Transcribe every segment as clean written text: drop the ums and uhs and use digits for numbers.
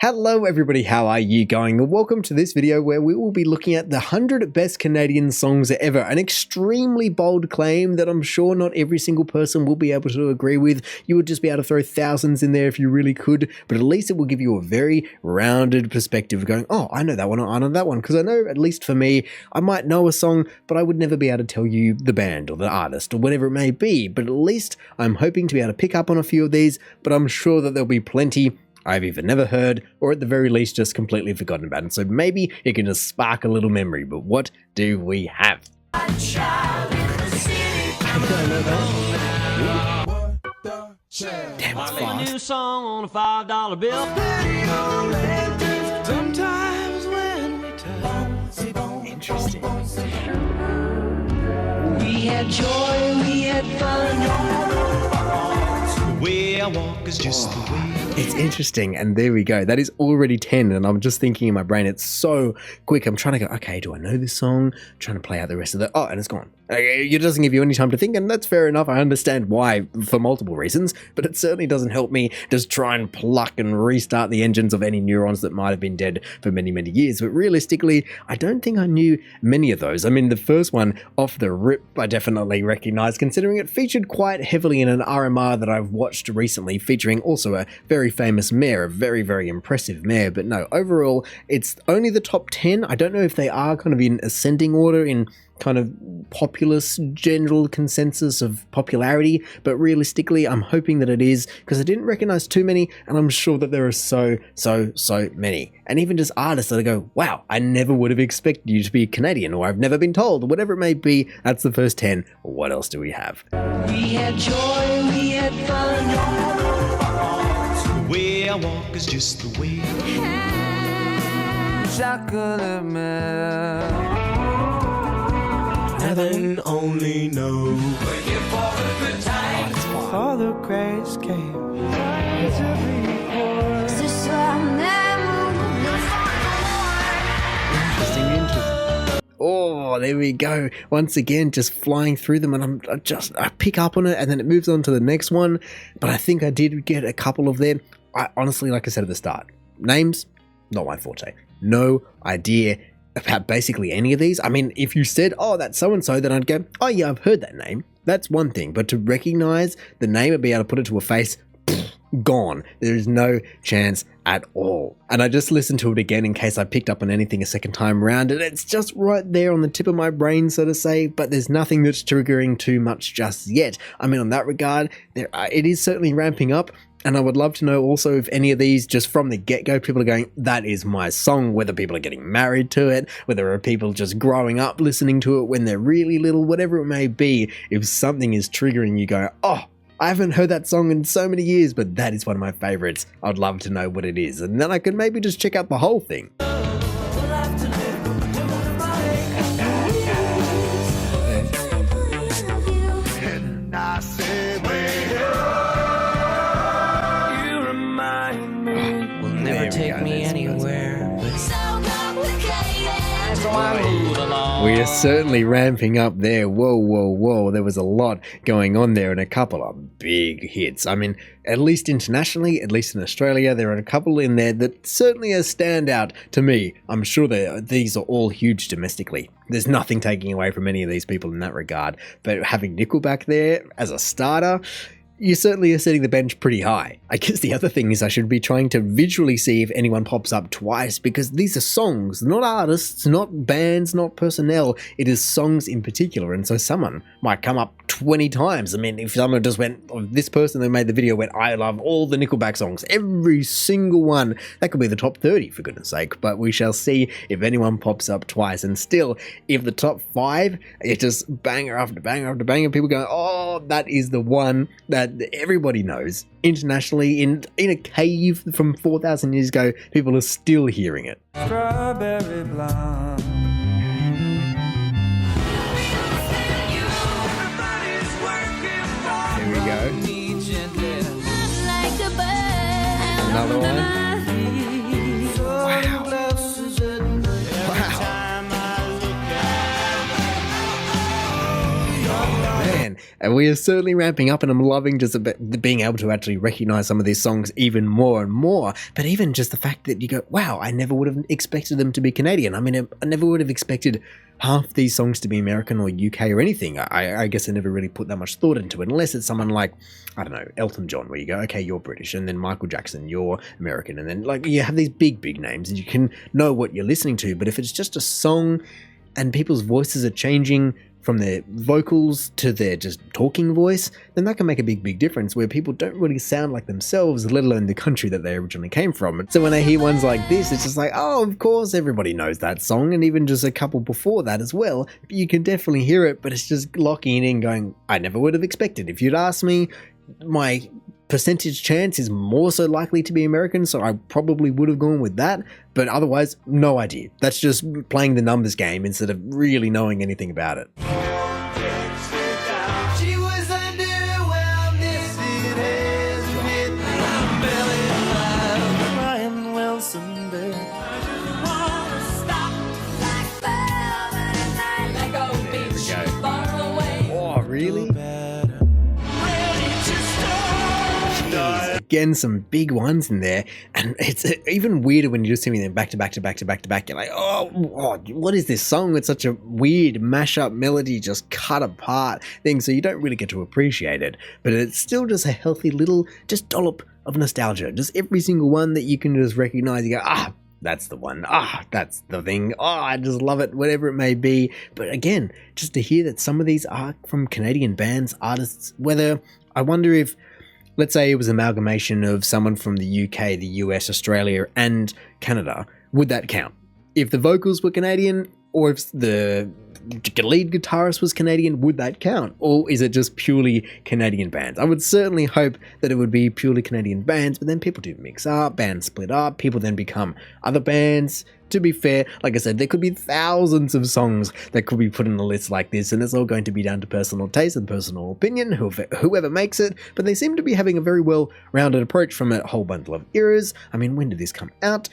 Hello everybody, how are you going? Welcome to this video where we will be looking at the 100 best Canadian songs ever. An extremely bold claim that I'm sure not every single person will be able to agree with. You would just be able to throw thousands in there if you really could, but at least it will give you a very rounded perspective going, oh, I know that one, or I know that one. Because I know, at least for me, I might know a song, but I would never be able to tell you the band or the artist or whatever it may be. But at least I'm hoping to be able to pick up on a few of these, but I'm sure that there'll be plenty I've either never heard or at the very least just completely forgotten about it. So maybe it can just spark a little memory. But what do we have? Damn, it's fast. New song on a $5 bill. Sometimes when we touch. Interesting. We had joy, we had fun. The way I walk is just the way. It's interesting, and there we go. That is already 10, and I'm just thinking in my brain, it's so quick. I'm trying to go, okay, do I know this song? I'm trying to play out the rest of oh, and it's gone. It doesn't give you any time to think, and that's fair enough. I understand why for multiple reasons, but it certainly doesn't help me just try and pluck and restart the engines of any neurons that might have been dead for many, many years. But realistically, I don't think I knew many of those. I mean, the first one off the rip, I definitely recognize, considering it featured quite heavily in an RMR that I've watched recently, featuring also a very famous mayor, a very, very impressive mayor. But no, overall, it's only the top 10. I don't know if they are kind of in ascending order in kind of populist general consensus of popularity, but realistically I'm hoping that it is, because I didn't recognize too many, and I'm sure that there are so many, and even just artists that I go, wow, I never would have expected you to be Canadian, or I've never been told, or whatever it may be. That's the first 10. What else do we have? We had joy, we had fun. The way I walk is just the way. Chocolate milk. Heaven only knows. We're here for a good time. For the grace came. Interesting. Oh, there we go. Once again, just flying through them, and I pick up on it, and then it moves on to the next one. But I think I did get a couple of them. I honestly, like I said at the start, names, not my forte. No idea about basically any of these. I mean, if you said, oh, that's so-and-so, then I'd go, oh yeah, I've heard that name. That's one thing. But to recognize the name and be able to put it to a face, gone. There is no chance at all. And I just listened to it again in case I picked up on anything a second time around, and it's just right there on the tip of my brain, so to say, but there's nothing that's triggering too much just yet. I mean, on that regard, it is certainly ramping up. And I would love to know also if any of these, just from the get-go, people are going, that is my song, whether people are getting married to it, whether there are people just growing up listening to it when they're really little, whatever it may be. If something is triggering you, go, oh, I haven't heard that song in so many years, but that is one of my favorites. I'd love to know what it is. And then I could maybe just check out the whole thing. Take me anywhere, but so complicated. So I move along. We are certainly ramping up there. Whoa. There was a lot going on there and a couple of big hits. I mean, at least internationally, at least in Australia, there are a couple in there that certainly are standout to me. I'm sure these are all huge domestically. There's nothing taking away from any of these people in that regard. But having Nickelback there as a starter, you certainly are setting the bench pretty high. I guess the other thing is I should be trying to visually see if anyone pops up twice, because these are songs, not artists, not bands, not personnel. It is songs in particular, and so someone might come up 20 times. I mean, if someone just went, oh, this person that made the video went, I love all the Nickelback songs, every single one, that could be the top 30 for goodness sake, but we shall see if anyone pops up twice. And still, if the top 5, it's just banger after banger after banger, people go, oh, that is the one that everybody knows. Internationally, in a cave from 4,000 years ago, people are still hearing it. Strawberry blonde. Here we go. Another one. Wow. Man, And we are certainly ramping up, and I'm loving just being able to actually recognize some of these songs even more and more. But even just the fact that you go, wow, I never would have expected them to be Canadian. I mean, I never would have expected half these songs to be American or UK or anything. I guess I never really put that much thought into it, unless it's someone like, I don't know, Elton John, where you go, okay, you're British, and then Michael Jackson, you're American, and then like you have these big names and you can know what you're listening to. But if it's just a song and people's voices are changing from their vocals to their just talking voice, then that can make a big difference, where people don't really sound like themselves, let alone the country that they originally came from. So when I hear ones like this, it's just like, oh, of course everybody knows that song, and even just a couple before that as well. You can definitely hear it, but it's just locking in going, I never would have expected. If you'd asked me, my percentage chance is more so likely to be American, so I probably would have gone with that, but otherwise, no idea. That's just playing the numbers game instead of really knowing anything about it. Oh, really? Again, some big ones in there, and it's even weirder when you just see them back to back. You're like, oh, what is this song? It's such a weird mashup melody, just cut apart thing, so you don't really get to appreciate it. But it's still just a healthy little just dollop of nostalgia. Just every single one that you can just recognize. You go, that's the one. That's the thing. I just love it, whatever it may be. But again, just to hear that some of these are from Canadian bands, artists, whether I wonder if, let's say it was an amalgamation of someone from the UK, the US, Australia, and Canada, would that count? If the vocals were Canadian, or if the lead guitarist was Canadian, would that count? Or is it just purely Canadian bands? I would certainly hope that it would be purely Canadian bands, but then people do mix up, bands split up, people then become other bands. To be fair, like I said, there could be thousands of songs that could be put in a list like this, and it's all going to be down to personal taste and personal opinion, whoever makes it, but they seem to be having a very well-rounded approach from a whole bundle of eras. I mean, when did this come out?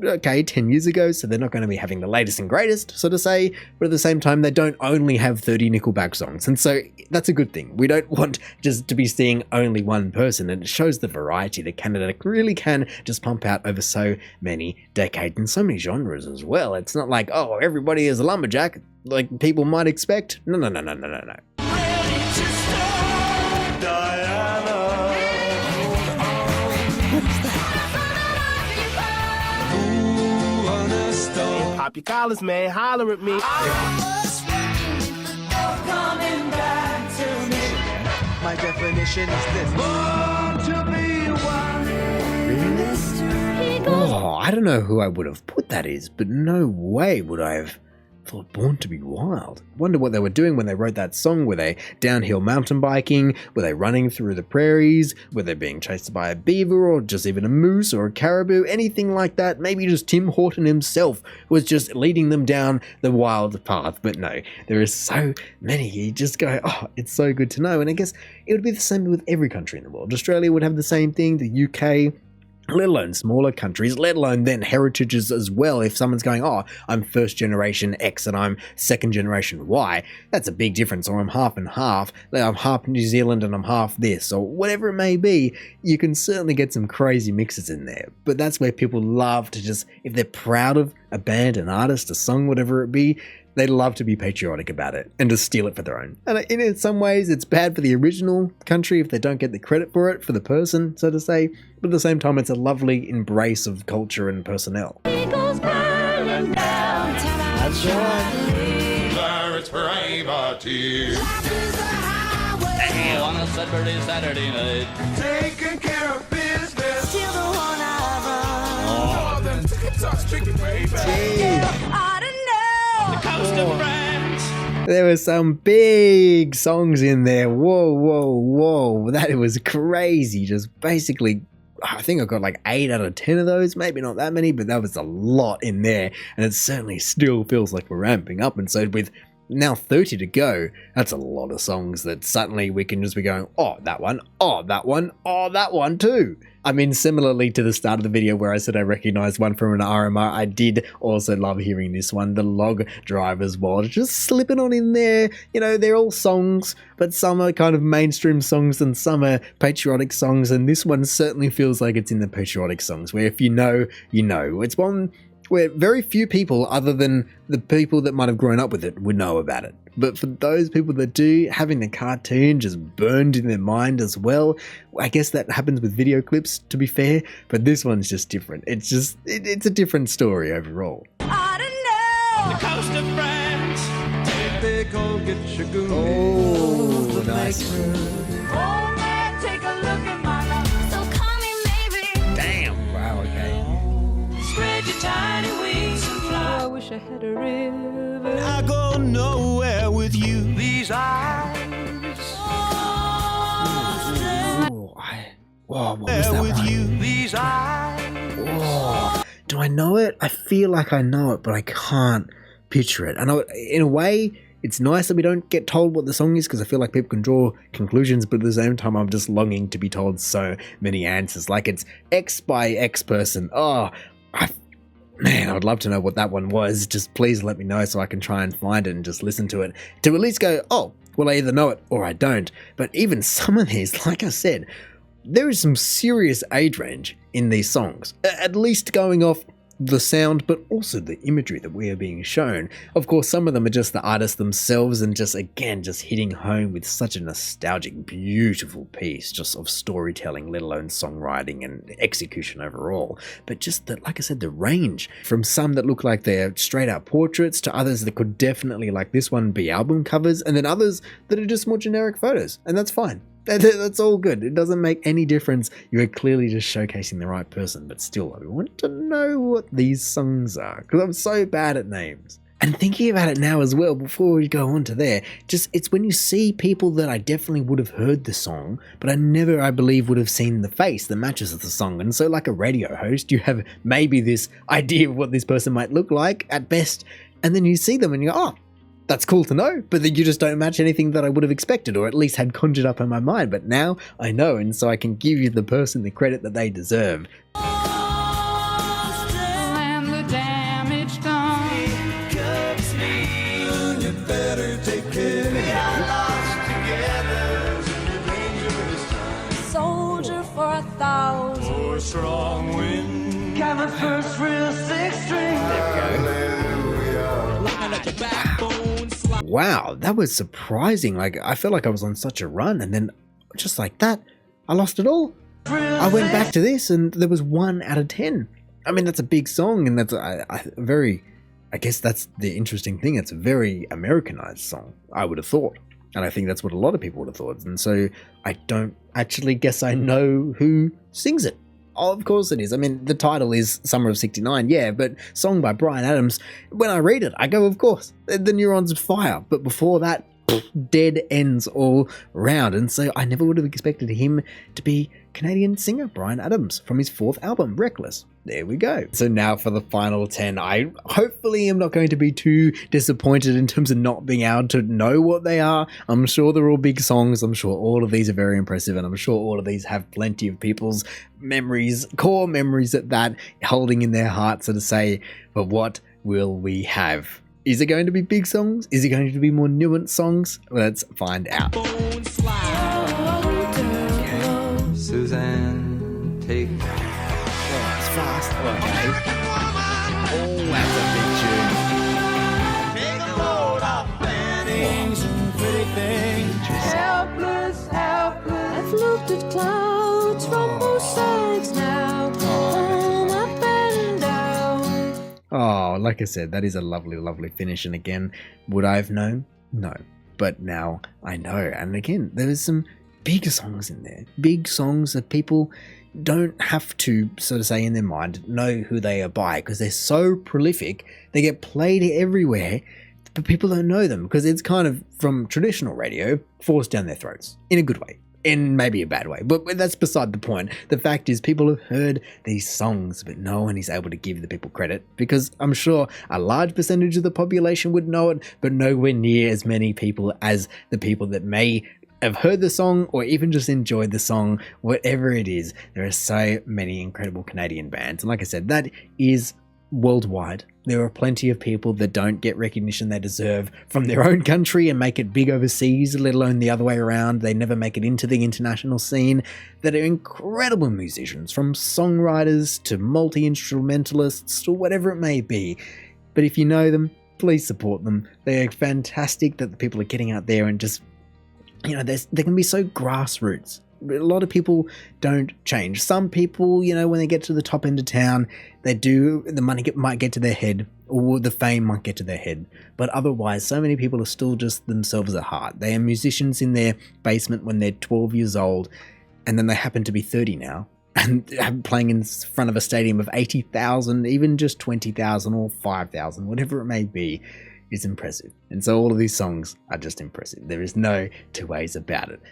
Okay, 10 years ago, so they're not going to be having the latest and greatest, so to say, but at the same time, they don't only have 30 Nickelback songs, and so that's a good thing. We don't want just to be seeing only one person, and it shows the variety that Canada really can just pump out over so many decades and so many genres as well. It's not like, oh, everybody is a lumberjack, like people might expect. No. Pop your collars, man. Holler at me. My definition is this. Oh, I don't know who I would have put that is, but no way would I have thought Born to be Wild. Wonder what they were doing when they wrote that song. Were they downhill mountain biking? Were they running through the prairies? Were they being chased by a beaver or just even a moose or a caribou? Anything like that? Maybe just Tim Horton himself was just leading them down the wild path. But no, there are so many. You just go, oh, it's so good to know. And I guess it would be the same with every country in the world. Australia would have the same thing, the UK, let alone smaller countries, let alone then heritages as well. If someone's going, oh, I'm first generation X and I'm second generation Y, that's a big difference. Or I'm half and half, I'm half New Zealand and I'm half this, or whatever it may be. You can certainly get some crazy mixes in there. But that's where people love to just, if they're proud of a band, an artist, a song, whatever it be, they love to be patriotic about it and just steal it for their own. And in some ways, it's bad for the original country if they don't get the credit for it, for the person, so to say. But at the same time, it's a lovely embrace of culture and personnel. Eagles burning down. That's right. Pirates for Amity. On a Saturday night. Taking care of business. Still the one I run. Oh, them TikToks tricky way back. I don't know. The coast of France. There were some big songs in there. Whoa. That was crazy. Just basically, I think I got like 8 out of 10 of those. Maybe not that many, but that was a lot in there. And it certainly still feels like we're ramping up. And so with now 30 to go, that's a lot of songs that suddenly we can just be going, oh, that one, oh, that one, oh, that one too. I mean, similarly to the start of the video where I said I recognized one from an RMR, I did also love hearing this one, the Log Driver's Waltz, just slipping on in there. You know, they're all songs, but some are kind of mainstream songs and some are patriotic songs, and this one certainly feels like it's in the patriotic songs, where if you know, you know. It's one where very few people, other than the people that might have grown up with it, would know about it. But for those people that do, having the cartoon just burned in their mind as well, I guess that happens with video clips, to be fair, but this one's just different. It's just, it's a different story overall. I don't know. The coast of France. Take go get your goon. Oh, nice. Oh man, take a look at my love. So call me maybe. Damn. Wow, okay. Spread your tiny wings and fly. I wish I had a river. I go nowhere with you. These eyes. Whoa, what was that With one? you. These eyes. Whoa. Do I know it? I feel like I know it, but I can't picture it. I know it, in a way, it's nice that we don't get told what the song is because I feel like people can draw conclusions, but at the same time, I'm just longing to be told so many answers. Like it's X by X person. Oh, man, I would love to know what that one was. Just please let me know so I can try and find it and just listen to it. To at least go, oh, well, I either know it or I don't. But even some of these, like I said, there is some serious age range in these songs. At least going off the sound, but also the imagery that we are being shown. Of course, some of them are just the artists themselves and just, again, just hitting home with such a nostalgic, beautiful piece just of storytelling, let alone songwriting and execution overall. But just the, like I said, the range from some that look like they're straight out portraits to others that could definitely, like this one, be album covers, and then others that are just more generic photos, and that's fine. That's all good. It doesn't make any difference. You are clearly just showcasing the right person, but still, I want to know what these songs are because I'm so bad at names. And thinking about it now as well, before we go on to there, just it's when you see people that I definitely would have heard the song, but I never, I believe, would have seen the face that matches the song. And so like a radio host, you have maybe this idea of what this person might look like at best, and then you see them and you go, oh, that's cool to know, but then you just don't match anything that I would have expected or at least had conjured up in my mind. But now I know, and so I can give you the person the credit that they deserve. And the damage done. You better take care. We are lost together. Soldier for 1,000. For strong wind. Got my first real six string. Wow, that was surprising. Like, I felt like I was on such a run, and then just like that, I lost it all. I went back to this, and there was 1 out of 10. I mean, that's a big song, and that's I guess that's the interesting thing. It's a very Americanized song, I would have thought. And I think that's what a lot of people would have thought. And so I don't actually guess I know who sings it. Oh, of course it is. I mean, the title is Summer of 69, yeah, but song by Bryan Adams. When I read it, I go, of course, the neurons fire. But before that, dead ends all round. And so I never would have expected him to be Canadian singer Bryan Adams from his 4th album, Reckless. There we go. So now for the final 10. I hopefully am not going to be too disappointed in terms of not being able to know what they are. I'm sure they're all big songs. I'm sure all of these are very impressive, and I'm sure all of these have plenty of people's memories, core memories at that, holding in their hearts, so to say, but what will we have? Is it going to be big songs? Is it going to be more nuanced songs? Let's find out. Suzanne, take. Oh, it's fast. Okay. Oh, that's a big tune. Take a load off panties and pretty things. Helpless, helpless. I've looked at clouds from both sides now. Up and down. Oh, like I said, that is a lovely, lovely finish. And again, would I have known? No. But now I know. And again, there's some big songs in there. Big songs that people don't have to, so to say, in their mind, know who they are by, because they're so prolific. They get played everywhere, but people don't know them because it's kind of, from traditional radio, forced down their throats in a good way. In maybe a bad way, but that's beside the point. The fact is, people have heard these songs, but no one is able to give the people credit, because I'm sure a large percentage of the population would know it, but nowhere near as many people as the people that may have heard the song or even just enjoyed the song, whatever it is. There are so many incredible Canadian bands. And like I said, that is worldwide. There are plenty of people that don't get recognition they deserve from their own country and make it big overseas, let alone the other way around. They never make it into the international scene, that are incredible musicians, from songwriters to multi-instrumentalists to whatever it may be. But if you know them, please support them. They are fantastic that the people are getting out there and just, they can be so grassroots. A lot of people don't change. Some people, when they get to the top end of town, the money might get to their head, or the fame might get to their head. But otherwise, so many people are still just themselves at heart. They are musicians in their basement when they're 12 years old, and then they happen to be 30 now, and playing in front of a stadium of 80,000, even just 20,000 or 5,000, whatever it may be, is impressive. And so all of these songs are just impressive. There is no two ways about it.